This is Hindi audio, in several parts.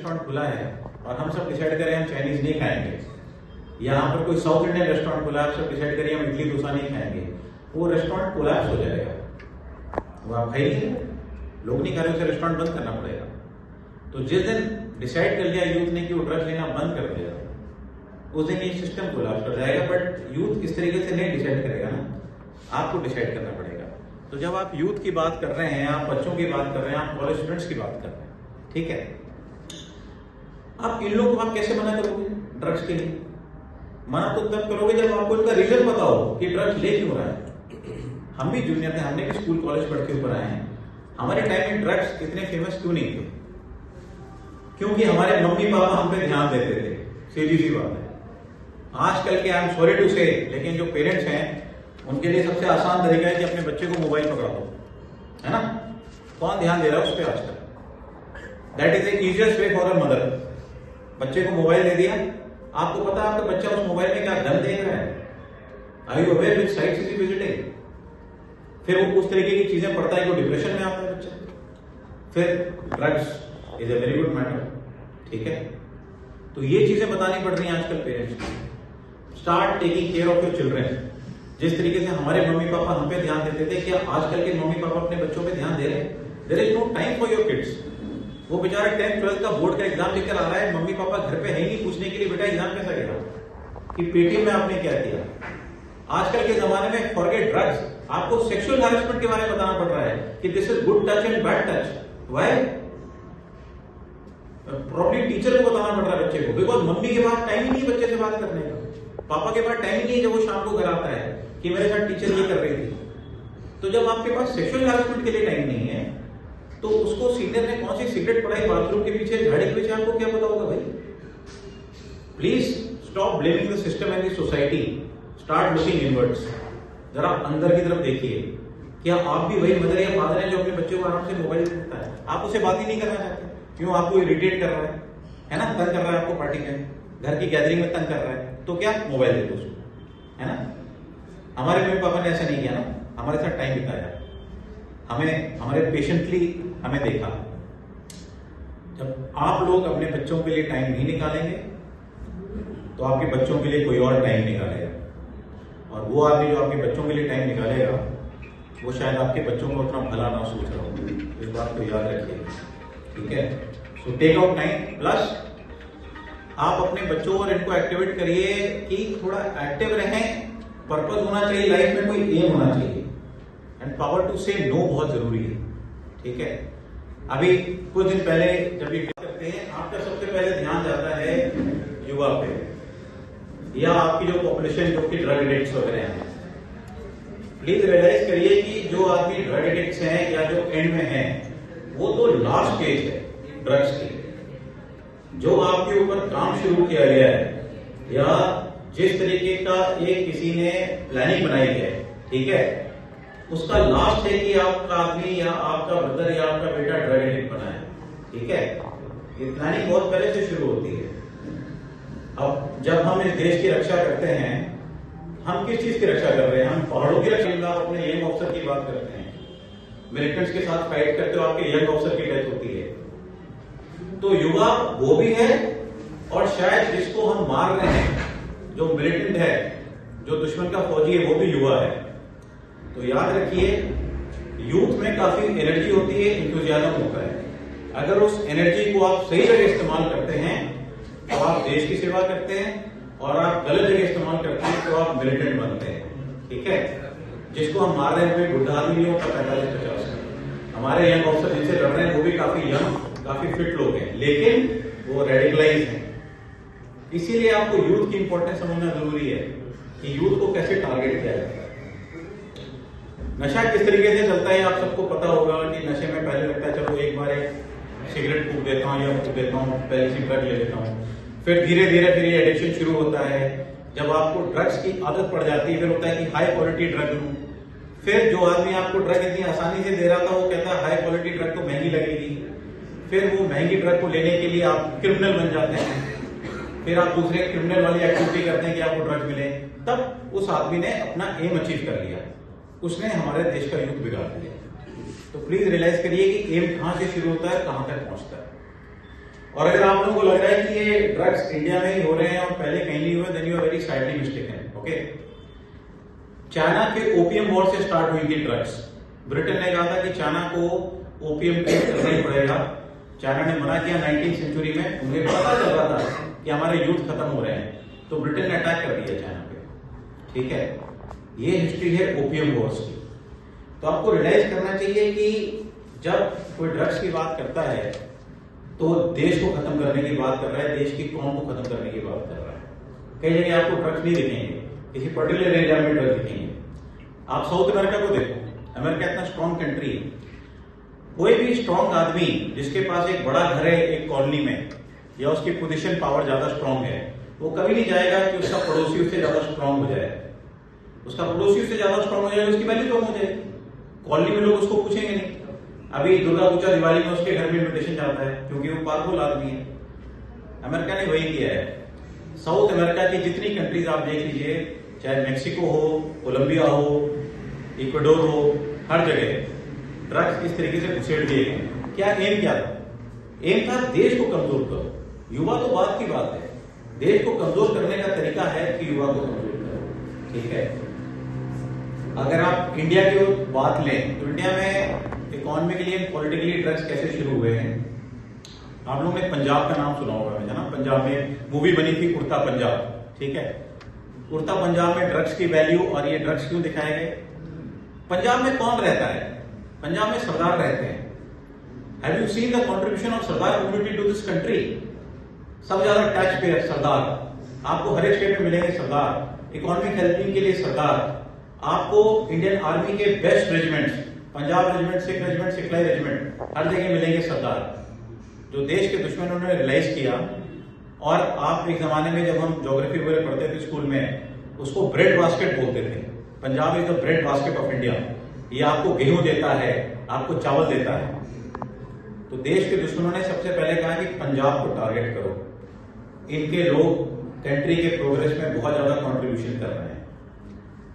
रेस्टोरेंट खुला है और हम सब डिसाइड करें हम चाइनीज नहीं खाएंगे, यहाँ पर कोई साउथ इंडियन रेस्टोरेंट खुला है, आप सब डिसाइड करिए हम इडली डोसा नहीं खाएंगे, वो रेस्टोरेंट कोलैप्स हो जाएगा। वो आप खाइए, लोग नहीं खा रहे, उसे रेस्टोरेंट बंद करना पड़ेगा। तो जिस दिन डिसाइड कर लिया यूथ ने कि वो ड्रग्स लेना बंद कर देगा, उस दिन ये सिस्टम कोलैप्स कर जाएगा। बट यूथ इस तरीके से नहीं डिसाइड करेगा ना, आपको डिसाइड करना पड़ेगा। तो जब आप यूथ की बात कर रहे हैं, आप बच्चों की बात कर रहे हैं, आप कॉलेज स्टूडेंट्स की बात कर रहे हैं, ठीक है, आप इन लोगों को आप कैसे मना करोगे ड्रग्स के लिए? मना तो तब करोगे जब आपको इनका रीजन पता हो कि ड्रग्स ले क्यों रहा है। हम भी जूनियर थे, हमने भी स्कूल कॉलेज पढ़ के ऊपर आए हैं। हमारे टाइम में ड्रग्स इतने फेमस क्यों नहीं थे? क्योंकि हमारे मम्मी पापा हम पे ध्यान देते थे, सीधी सी बात है। आजकल के, आई एम सॉरी टू से, लेकिन जो पेरेंट्स हैं उनके लिए सबसे आसान तरीका है कि अपने बच्चे को मोबाइल पकड़ा दो, है ना? कौन ध्यान दे रहा है उस पर आजकल? That is the easiest way for a mother. बच्चे को मोबाइल दे दिया, आपको पता है आपका बच्चा उस मोबाइल में क्या गन देख रहा है? Are you aware which sites is he visiting? फिर वो उस तरीके की चीजें पढ़ता है, कि डिप्रेशन में आता है बच्चा। फिर drugs is a very good matter, ठीक है? तो ये चीजें बतानी पड़ रही हैं आजकल पेरेंट्स को। Start taking care of your children. जिस तरीके से हमारे मम्मी पापा हम पे ध्यान देते थे, क्या आजकल के मम्मी पापा अपने बच्चों पे ध्यान दे रहे हैं? There is no time for your kids. वो बेचारा 10th 12th का बोर्ड का एग्जाम लेकर आ रहा है, मम्मी पापा घर पे है नहीं पूछने के लिए, बेटा एग्जाम कैसा गया, कि पेटीएम में आपने क्या किया। आजकल के जमाने में फॉरगेट ड्रग्स, आपको सेक्सुअल हैरेसमेंट के बारे में बताना पड़ रहा है कि this is good touch and bad touch. Why? Problem teacher को बताना पड़ रहा है बच्चे को, बिकॉज मम्मी के पास टाइम ही नहीं बच्चे से बात करने का, पापा के पास टाइम ही नहीं है जब वो शाम को घर आता है कि मेरे साथ टीचर ये कर रही थी। तो जब आपके पास सेक्सुअल हैरेसमेंट के लिए टाइम नहीं है, तो उसको सीनियर ने कौन सी सिगरेट पढ़ाई बाथरूम के पीछे, झाड़ी के पीछे, आपको क्या पता होगा भाई? Please stop blaming the system and the society, start looking inwards. जरा अंदर की तरफ देखिए, क्या आप भी वही मदर या फादर हैं जो अपने बच्चे को आराम से मोबाइल देता है? आप उससे बात ही नहीं करना चाहते, क्यों? आपको इरिटेट कर रहा है ना, तंग कर रहा है आपको, पार्टी में, घर की गैदरिंग में तंग कर रहा है, तो क्या मोबाइल दे दो उसको, है ना? हमारे मम्मी पापा ने ऐसा नहीं किया ना, हमारे साथ टाइम बिताया, हमें हमारे पेशेंटली हमें देखा। जब आप लोग अपने बच्चों के लिए टाइम नहीं निकालेंगे, तो आपके बच्चों के लिए कोई और टाइम निकालेगा, और वो आदमी जो आपके बच्चों के लिए टाइम निकालेगा, वो शायद आपके बच्चों को उतना भला ना सोच रहा हो। इस बात को याद रखिए, ठीक है? So take out time, plus आप अपने बच्चों और इनको एक्टिवेट करिए कि थोड़ा एक्टिव रहें। पर्पस होना चाहिए लाइफ में, कोई एम होना चाहिए, एंड पावर टू से नो बहुत जरूरी है, ठीक है? अभी कुछ दिन पहले जब ये करते हैं, आपका सबसे पहले ध्यान जाता है युवा पे, या आपकी जो पॉपुलेशन जो कि ड्रग एडिक्ट्स वगैरह हैं। प्लीज रियलाइज करिए कि जो आदमी ड्रग एडिक्ट्स हैं या जो एंड में हैं, वो तो लास्ट स्टेज है ड्रग्स की। जो आपके ऊपर काम शुरू किया गया है, या जिस तरीके का एक किसी ने प्लानिंग बनाई है, ठीक है, उसका लास्ट है कि आपका आदमी या आपका ब्रदर या आपका बेटा ड्रग एडिक्ट बना है, ठीक है? ये प्लानिंग बहुत पहले से शुरू होती है। अब जब हम इस देश की रक्षा करते हैं, हम किस चीज की रक्षा कर रहे हैं? हम पहाड़ों की रक्षा। आप अपने यंग ऑफिसर की बात करते हैं, मिलिटेंट्स के साथ फाइट करते हो, आपके यंग ऑफिसर की डेथ होती है, तो युवा वो भी है, और शायद जिसको हम मार रहे हैं, जो मिलिटेंट है, जो दुश्मन का फौजी है, वो भी युवा है। तो याद रखिए, यूथ में काफी एनर्जी होती है, इंथुजियाज्म होता है। अगर उस एनर्जी को आप सही जगह इस्तेमाल करते हैं, तो आप देश की सेवा करते हैं, और आप गलत जगह इस्तेमाल करते हैं तो आप मिलिटेंट बनते हैं, ठीक है? जिसको हम मार रहे हैं कोई बुढ़ा आदमी नहीं होता 45-50। हमारे यंग ऑफिसर जिनसे लड़ रहे हैं वो भी काफी यंग, काफी फिट लोग हैं, लेकिन वो रेडिकलाइज हैं। इसीलिए आपको यूथ की इंपॉर्टेंस समझना जरूरी है कि यूथ को कैसे टारगेट किया जाता है। नशा किस तरीके से चलता है आप सबको पता होगा कि नशे में पहले लगता है चलो एक बार सिगरेट फूक देता हूँ या फूक देता हूँ, पहले सी ड्रग ले लेता हूँ, फिर धीरे धीरे फिर ये एडिक्शन शुरू होता है। जब आपको ड्रग्स की आदत पड़ जाती है, फिर होता है कि हाई क्वालिटी ड्रग लूं। फिर जो आदमी आपको ड्रग इतनी आसानी से दे रहा था, वो कहता है हाई क्वालिटी ड्रग तो महंगी लगेगी। फिर वो महंगी ड्रग को लेने के लिए आप क्रिमिनल बन जाते हैं, फिर आप दूसरे क्रिमिनल वाली एक्टिविटी करते हैं कि आपको ड्रग्स मिले। तब उस आदमी ने अपना एम अचीव कर लिया, उसने हमारे देश का यूथ बिगाड़ दिया। तो प्लीज रियलाइज करिए कि एम कहां से शुरू होता है, कहां तक पहुंचता है। और अगर आप लोगों को लग रहा है कि ये ड्रग्स इंडिया में ही हो रहे हैं और पहले कहीं नहीं हुए, then you are very sadly mistaken. Okay, China के ओपियम वॉर से स्टार्ट हुई थी ड्रग्स। ब्रिटेन ने कहा था कि चाइना को ओपियम ट्रेड करना ही पड़ेगा। चाइना ने मना किया 19वीं सेंचुरी में, उन्हें पता चल रहा था कि हमारे यूथ खत्म हो रहे हैं, तो ब्रिटेन ने अटैक कर दिया चाइना पे। ठीक है, ये हिस्ट्री है ओपियम वॉर्स की। तो आपको रियलाइज करना चाहिए कि जब कोई ड्रग्स की बात करता है तो देश को खत्म करने की बात कर रहा है, देश की कौम को खत्म करने की बात कर रहा है। कई जगह आपको ड्रग्स नहीं दिखेंगे, किसी पर्टिकुलर एरिया में ड्रग्स दिखेंगे। आप साउथ अमेरिका को देखो, अमेरिका इतना स्ट्रॉन्ग कंट्री है, कोई भी स्ट्रॉन्ग आदमी जिसके पास एक बड़ा घर है एक कॉलोनी में, या उसकी पोजीशन पावर ज्यादा स्ट्रॉन्ग है, वो कभी नहीं जाएगा कि उसका पड़ोसी उससे ज्यादा स्ट्रॉन्ग हो जाए। उसका पड़ोसी उससे ज्यादा स्ट्रॉन्ग हो जाएगा, उसकी वैल्यू कम हो जाएगी। कॉलोनी में लोग उसको पूछेंगे नहीं। अभी दुर्गा पूजा दिवाली में उसके घर में इन्विटेशन जाता है क्योंकि वो पावरफुल आदमी है। अमेरिका ने वही किया है। साउथ अमेरिका की जितनी कंट्रीज आप देख लीजिए, चाहे मेक्सिको हो, कोलंबिया हो, इक्वाडोर हो, हर जगह ड्रग्स इस तरीके से घुसेड़ दिए गए। क्या एम क्या था? एम था देश को कमजोर करो। युवा तो बात की बात है, देश को कमजोर करने का तरीका है कि युवा को कमजोर करो। ठीक है, अगर आप इंडिया की बात लें तो इंडिया में इकोनॉमिकली एंड पॉलिटिकली ड्रग्स कैसे शुरू हुए हैं। आप लोगों ने पंजाब का नाम सुना होगा, है ना? पंजाब में मूवी बनी थी उड़ता पंजाब। ठीक है, उड़ता पंजाब में ड्रग्स की वैल्यू और ये ड्रग्स क्यों दिखाए गए। पंजाब में कौन रहता है? पंजाब में सरदार रहते हैं। Have you seen the contribution of sardar community to this country? सब ज्यादा टैक्स पेयर सरदार। आपको हर एक स्टेट में मिलेंगे सरदार। इकोनॉमिक हेल्पिंग के लिए सरदार। आपको इंडियन आर्मी के best regiments, Punjab regiment, Sikh regiment, सिखलाई रेजिमेंट, हर जगह मिलेंगे सरदार। जो देश के दुश्मनों ने रियलाइज किया, और आप एक जमाने में जब हम ज्योग्राफी वगैरह पढ़ते थे स्कूल में, उसको ब्रेड बास्केट बोलते थे। Punjab is the bread basket of India. ये आपको गेहूं देता है, आपको चावल देता है। तो देश के दुश्मनों ने सबसे पहले कहा कि पंजाब को टारगेट करो, इनके लोग कंट्री के प्रोग्रेस में बहुत ज्यादा कंट्रीब्यूशन कर रहे हैं।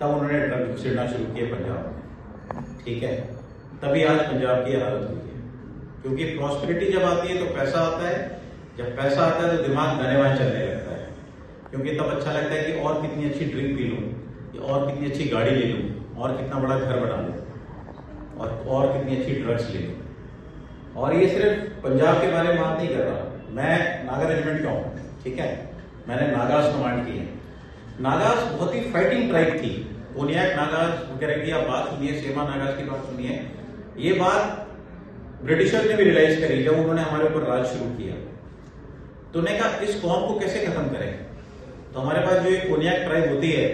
तब उन्होंने ड्रग्स घुसेड़ना शुरू किया पंजाब में। ठीक है, तभी आज पंजाब की हालत हुई है। क्योंकि प्रॉस्पेरिटी जब आती है तो पैसा आता है, जब पैसा आता है तो दिमाग गाने चलने लगता है। क्योंकि तब अच्छा लगता है कि और कितनी अच्छी ड्रिंक पी लूं, और कितनी अच्छी गाड़ी ले लूं, और कितना बड़ा घर बना लूं, और कितनी अच्छी ड्रग्स ले लूं। और ये सिर्फ पंजाब के बारे में बात नहीं कर रहा, मैं नागा रेजिमेंट का हूं। ठीक है, मैंने नागास कमांड की है। नागास बहुत ही फाइटिंग ट्राइब थी। कोनियाक नागास वगैरह की आप बात सुनिए, सेमा नागास की बात सुनिए। ये बात ब्रिटिशर्स ने भी रियलाइज करी जब उन्होंने हमारे ऊपर राज शुरू किया। तो उन्होंने कहा इस कौम को कैसे खत्म करें। तो हमारे पास जो एक कोनियाक ट्राइब होती है,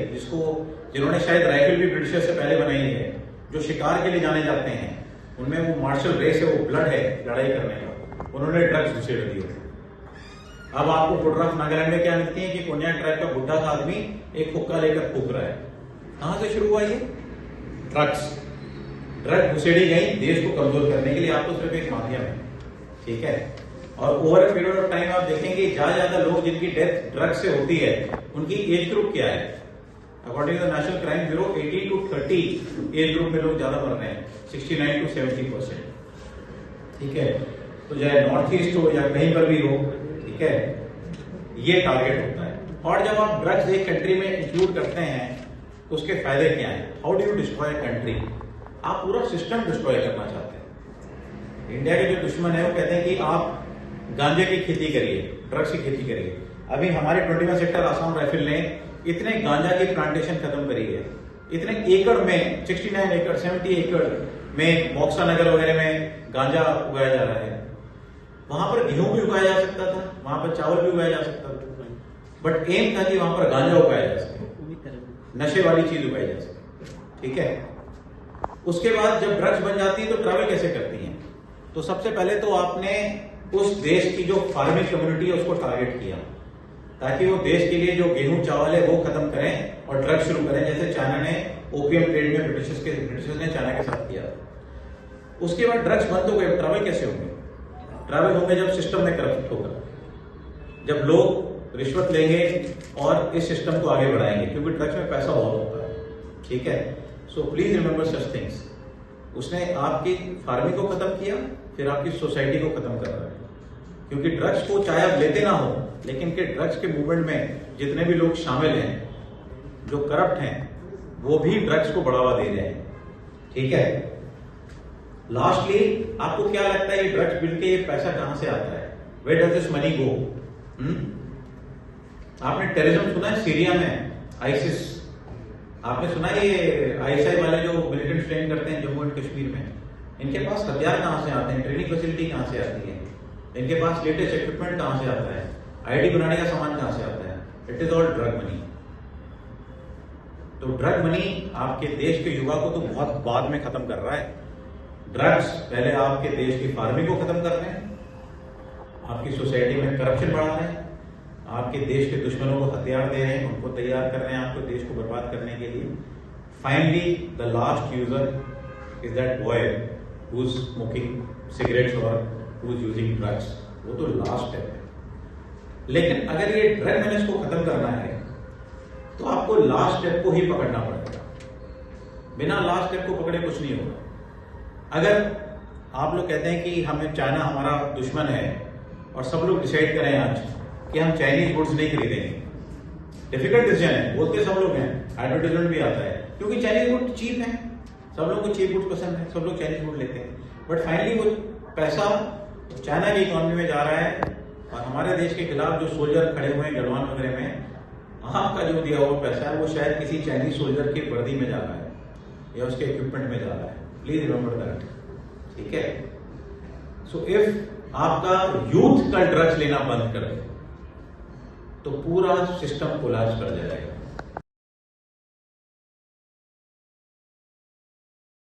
जिन्होंने शायद राइफल भी ब्रिटिशर्स से पहले बनाई है, जो शिकार के लिए जाने जाते हैं, उनमें वो मार्शल रेस है, वो ब्लड है लड़ाई करने का, उन्होंने ड्रग्स घुसेड़ दिए। अब आपको फोटोग्राफ नागालैंड में क्या मिलती है कि कोनियाक ट्राइब का बुढ़ा सा आदमी एक हुक्का लेकर फूक रहा है। कहां से शुरू हुआ ये? ड्रग घुसेड़ी गई देश को कमजोर करने के लिए। आप तो सिर्फ एक माध्यम है। ठीक है, और over a period of time आप देखेंगे ज्यादा लोग जिनकी डेथ ड्रग से होती है, उनकी एज ग्रुप क्या है? According to the national crime bureau 18 to 30 age group में लोग ज्यादा मर रहे हैं, 69 to 70%। ठीक है, तो चाहे नॉर्थ ईस्ट हो या कहीं पर भी हो, ठीक है, ये टारगेट होता है। और जब आप ड्रग्स एक कंट्री में इंक्लूड करते हैं तो उसके फायदे क्या हैं? How do you destroy country? आप पूरा सिस्टम डिस्ट्रॉय करना चाहते हैं। इंडिया के जो दुश्मन है वो कहते हैं कि आप गांजे की खेती करिए, ड्रग्स की खेती करिए। अभी हमारे 21 सेक्टर आसाम राइफल ने इतने गांजा की प्लांटेशन खत्म करी है, इतने एकड़ में 69 एकड़ 70 एकड़ में बॉक्सा नगर वगैरह में गांजा उगाया जा रहा है। वहां पर गेहूं भी उगाया जा सकता था, वहां पर चावल भी उगाया जा सकता था, बट एम था कि वहां पर गांजा उगाया जा सके, नशे वाली चीज उगाई जा सके। ठीक है, उसके बाद जब ड्रग्स बन जाती है तो ट्रैवल कैसे करती हैं? तो सबसे पहले तो आपने उस देश की जो फार्मिंग कम्युनिटी है उसको टारगेट किया, ताकि वो देश के लिए जो गेहूं चावल है वो खत्म करें और ड्रग्स शुरू करें, जैसे चाइना ने ओपियम ट्रेड में ब्रिटिशर्स ने चाइना के साथ किया। उसके बाद ड्रग्स बंद हो गए, ट्रैवल कैसे होंगे? ट्रैवल होंगे जब सिस्टम में करप्ट होगा, जब लोग रिश्वत लेंगे और इस सिस्टम को आगे बढ़ाएंगे, क्योंकि ड्रग्स में पैसा बहुत होता है। ठीक है, so please remember such things. उसने आपकी फार्मिंग को खत्म किया, फिर आपकी सोसाइटी को खत्म कर रहा है। क्योंकि ड्रग्स को चाहे आप लेते ना हो, लेकिन के ड्रग्स के मूवमेंट में जितने भी लोग शामिल हैं, जो करप्ट हैं, वो भी ड्रग्स को बढ़ावा दे रहे हैं। ठीक है, लास्टली आपको क्या लगता है ये ड्रग्स बिल के ये पैसा कहां से आता है? Where does this money go? आपने टेररिज्म सुना है सीरिया में, आईसिस? आपने सुना है ये आईएसआई वाले जो मिलिटेंट ट्रेन करते हैं जम्मू एंड कश्मीर में, इनके पास हथियार कहां से आते हैं? ट्रेनिंग फैसिलिटी कहां से आती है? इनके पास लेटेस्ट इक्विपमेंट कहां से आता है? आईडी बनाने का सामान कहां से आता है? It is all drug money. तो ड्रग मनी आपके देश के युवा को तो बहुत बाद में खत्म कर रहा है। ड्रग्स पहले आपके देश की फार्मिंग को खत्म कर रहे हैं, आपकी सोसाइटी में करप्शन बढ़ा रहे हैं, आपके देश के दुश्मनों को हथियार दे रहे हैं, उनको तैयार कर रहे हैं आपको देश को बर्बाद करने के लिए। Finally the last user is that boy who is smoking cigarettes और हु इज यूजिंग ड्रग्स। वो तो लास्ट स्टेप है। लेकिन अगर ये ड्रग मैनेज को खत्म करना है तो आपको लास्ट स्टेप को ही पकड़ना पड़ेगा। बिना लास्ट स्टेप को पकड़े कुछ नहीं होगा। अगर आप लोग कहते हैं कि हमें चाइना हमारा दुश्मन है और सब लोग डिसाइड करें आज कि हम चाइनीज गुड्स नहीं खरीदेंगे, डिफिकल्ट डिसीजन है, बोलते सब लोग हैं, एडवर्टाइजमेंट भी आता है, क्योंकि चाइनीज गुड चीप है, सब लोग को चीप गुड्स पसंद है, सब लोग चाइनीज गुड लेते हैं। बट फाइनली वो पैसा चाइना की इकोनॉमी में जा रहा है और हमारे देश के खिलाफ जो सोल्जर खड़े हुए हैं गलवान वगैरह में, आपका जो दिया हुआ पैसा है वो शायद किसी चाइनीज सोल्जर की वर्दी में जा रहा है या उसके इक्विपमेंट में जा रहा है। Please remember that. ठीक है, सो इफ आपका यूथ का ड्रग्स लेना बंद कर दे तो पूरा सिस्टम कोलैप्स कर जाएगा।